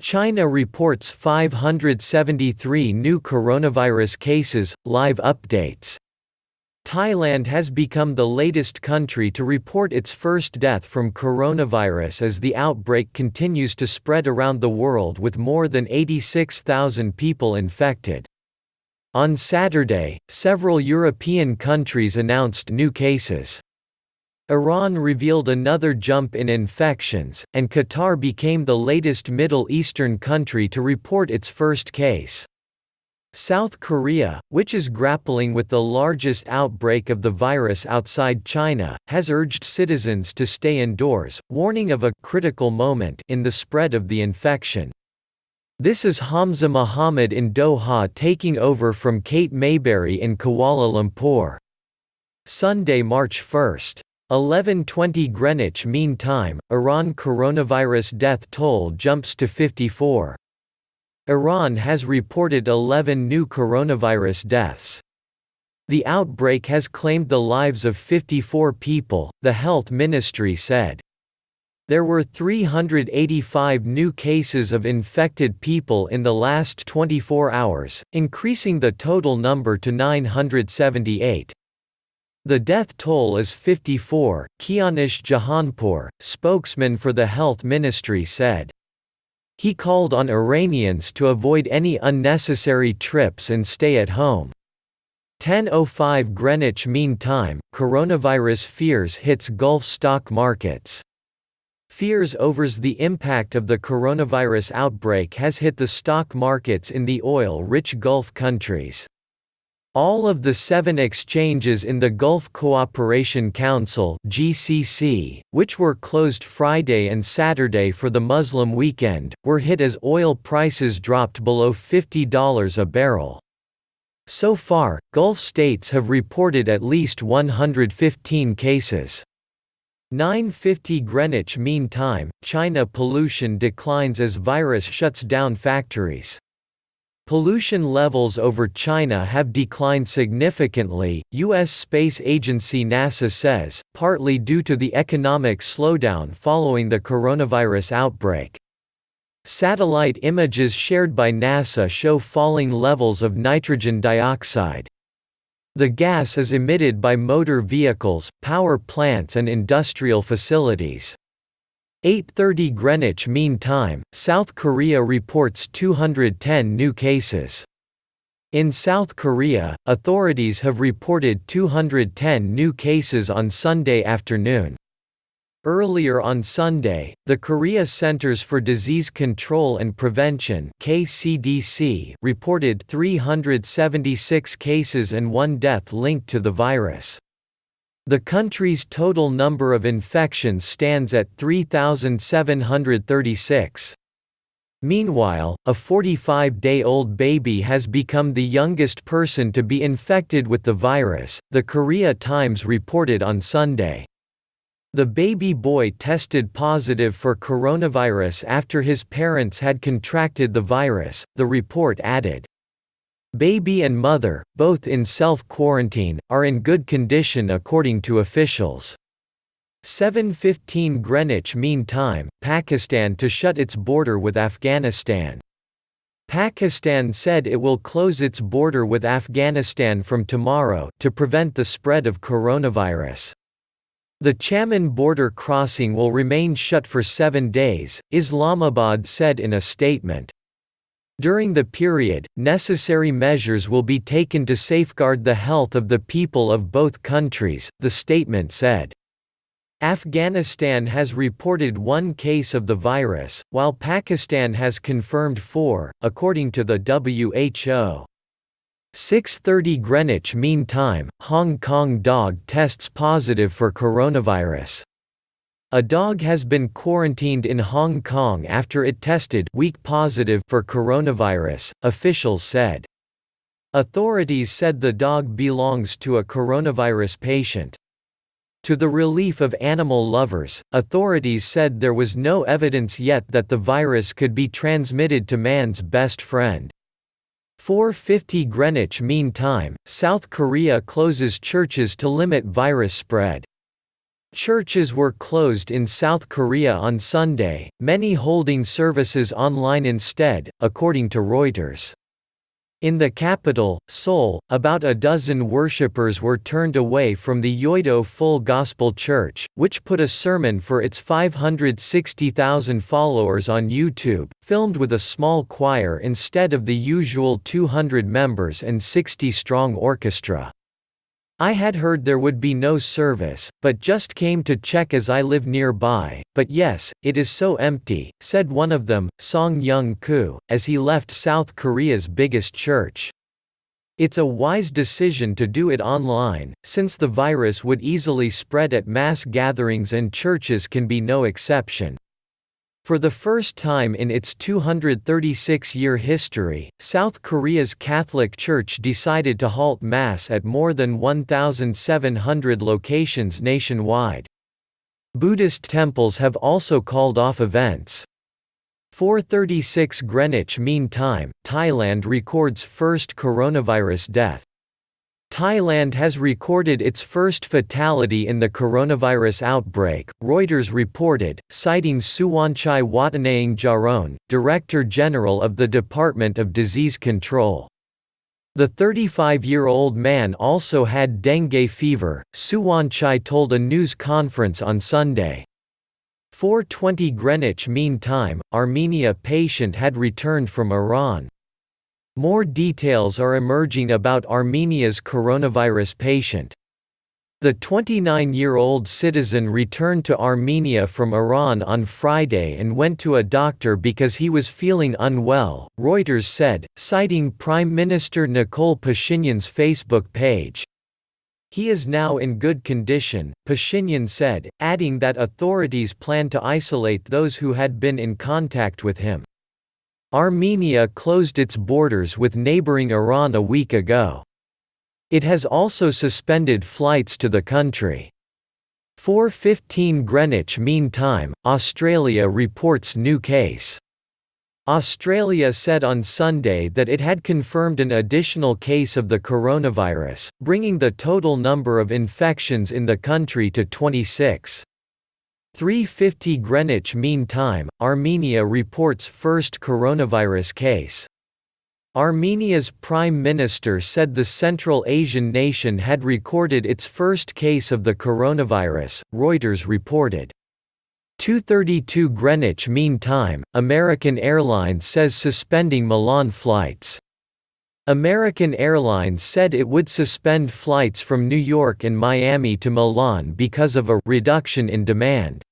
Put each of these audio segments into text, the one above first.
China reports 573 new coronavirus cases, live updates. Thailand has become the latest country to report its first death from coronavirus as the outbreak continues to spread around the world with more than 86,000 people infected. On Saturday, several European countries announced new cases. Iran revealed another jump in infections, and Qatar became the latest Middle Eastern country to report its first case. South Korea, which is grappling with the largest outbreak of the virus outside China, has urged citizens to stay indoors, warning of a critical moment in the spread of the infection. This is Hamza Mohammed in Doha taking over from Kate Mayberry in Kuala Lumpur. Sunday, March 1. 11:20 Greenwich Mean Time, Iran coronavirus death toll jumps to 54. Iran has reported 11 new coronavirus deaths. The outbreak has claimed the lives of 54 people, the health ministry said. There were 385 new cases of infected people in the last 24 hours, increasing the total number to 978. The death toll is 54, Kianish Jahanpur, spokesman for the health ministry said. He called on Iranians to avoid any unnecessary trips and stay at home. 10:05 Greenwich Mean Time, coronavirus fears hits Gulf stock markets. Fears over the impact of the coronavirus outbreak has hit the stock markets in the oil-rich Gulf countries. All of the 7 exchanges in the Gulf Cooperation Council (GCC), which were closed Friday and Saturday for the Muslim weekend, were hit as oil prices dropped below $50 a barrel. So far, Gulf states have reported at least 115 cases. 9:50 Greenwich Mean Time, China pollution declines as virus shuts down factories. Pollution levels over China have declined significantly, U.S. space agency NASA says, partly due to the economic slowdown following the coronavirus outbreak. Satellite images shared by NASA show falling levels of nitrogen dioxide. The gas is emitted by motor vehicles, power plants and industrial facilities. 8:30 Greenwich Mean Time, South Korea reports 210 new cases. In South Korea, authorities have reported 210 new cases on Sunday afternoon. Earlier on Sunday, the Korea Centers for Disease Control and Prevention (KCDC) reported 376 cases and 1 death linked to the virus. The country's total number of infections stands at 3,736. Meanwhile, a 45-day-old baby has become the youngest person to be infected with the virus, the Korea Times reported on Sunday. The baby boy tested positive for coronavirus after his parents had contracted the virus, the report added. Baby and mother, both in self-quarantine, are in good condition according to officials. 7:15 Greenwich Mean Time, Pakistan to shut its border with Afghanistan. Pakistan said it will close its border with Afghanistan from tomorrow to prevent the spread of coronavirus. The Chaman border crossing will remain shut for 7 days, Islamabad said in a statement. During the period, necessary measures will be taken to safeguard the health of the people of both countries, the statement said. Afghanistan has reported 1 case of the virus, while Pakistan has confirmed 4, according to the WHO. 6:30 Greenwich Mean Time, Hong Kong dog tests positive for coronavirus. A dog has been quarantined in Hong Kong after it tested weak positive for coronavirus, officials said. Authorities said the dog belongs to a coronavirus patient. To the relief of animal lovers, authorities said there was no evidence yet that the virus could be transmitted to man's best friend. 4:50 Greenwich Mean Time, South Korea closes churches to limit virus spread. Churches were closed in South Korea on Sunday, many holding services online instead, according to Reuters. In the capital, Seoul, about a dozen worshippers were turned away from the Yeouido Full Gospel Church, which put a sermon for its 560,000 followers on YouTube, filmed with a small choir instead of the usual 200 members and 60-strong orchestra. "I had heard there would be no service, but just came to check as I live nearby, but yes, it is so empty," said one of them, Song Young-koo, as he left South Korea's biggest church. "It's a wise decision to do it online, since the virus would easily spread at mass gatherings and churches can be no exception." For the first time in its 236-year history, South Korea's Catholic Church decided to halt Mass at more than 1,700 locations nationwide. Buddhist temples have also called off events. 4:36 Greenwich Mean Time, Thailand records first coronavirus death. Thailand has recorded its first fatality in the coronavirus outbreak, Reuters reported, citing Suwanchai-Watanaing-Jaron, Director General of the Department of Disease Control. The 35-year-old man also had dengue fever, Suwanchai told a news conference on Sunday. 4:20 Greenwich Mean Time, Armenia patient had returned from Iran. More details are emerging about Armenia's coronavirus patient. The 29-year-old citizen returned to Armenia from Iran on Friday and went to a doctor because he was feeling unwell, Reuters said, citing Prime Minister Nikol Pashinyan's Facebook page. "He is now in good condition," Pashinyan said, adding that authorities plan to isolate those who had been in contact with him. Armenia closed its borders with neighboring Iran a week ago. It has also suspended flights to the country. 4:15 Greenwich Mean Time, Australia reports new case. Australia said on Sunday that it had confirmed an additional case of the coronavirus, bringing the total number of infections in the country to 26. 3:50 Greenwich Mean Time, Armenia reports first coronavirus case. Armenia's prime minister said the Central Asian nation had recorded its first case of the coronavirus, Reuters reported. 2:32 Greenwich Mean Time, American Airlines says suspending Milan flights. American Airlines said it would suspend flights from New York and Miami to Milan because of a reduction in demand.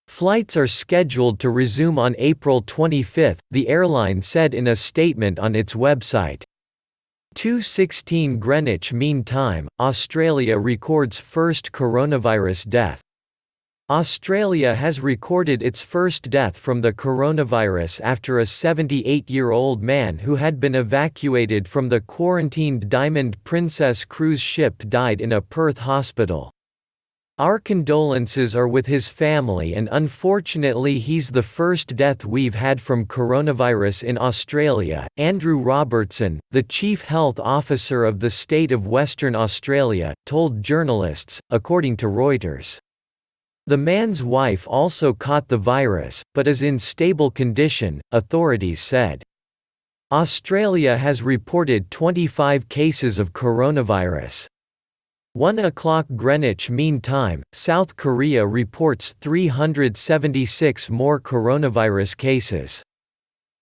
Flights are scheduled to resume on April 25, the airline said in a statement on its website. 2:16 Greenwich Mean Time, Australia records first coronavirus death. Australia has recorded its first death from the coronavirus after a 78-year-old man who had been evacuated from the quarantined Diamond Princess cruise ship died in a Perth hospital. "Our condolences are with his family and unfortunately he's the first death we've had from coronavirus in Australia," Andrew Robertson, the Chief Health Officer of the state of Western Australia, told journalists, according to Reuters. The man's wife also caught the virus, but is in stable condition, authorities said. Australia has reported 25 cases of coronavirus. 1 o'clock Greenwich Mean Time, South Korea reports 376 more coronavirus cases.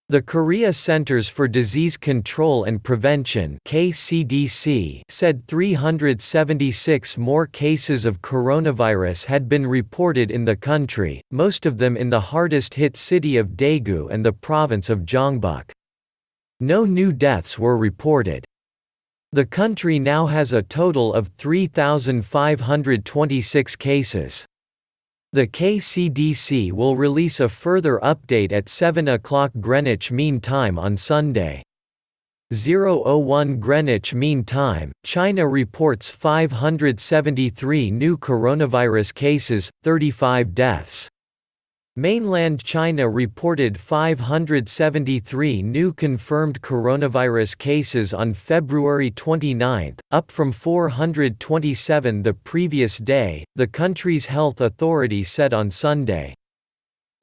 The Korea Centers for Disease Control and Prevention (KCDC) said 376 more cases of coronavirus had been reported in the country, most of them in the hardest-hit city of Daegu and the province of Jeongbuk. No new deaths were reported. The country now has a total of 3,526 cases. The KCDC will release a further update at 7 o'clock Greenwich Mean Time on Sunday. 0:01 Greenwich Mean Time, China reports 573 new coronavirus cases, 35 deaths. Mainland China reported 573 new confirmed coronavirus cases on February 29, up from 427 the previous day, the country's health authority said on Sunday.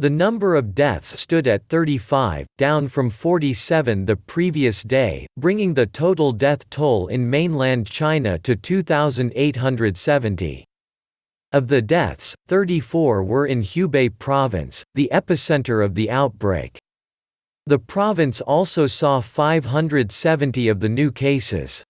The number of deaths stood at 35, down from 47 the previous day, bringing the total death toll in mainland China to 2,870. Of the deaths, 34 were in Hubei province, the epicenter of the outbreak. The province also saw 570 of the new cases.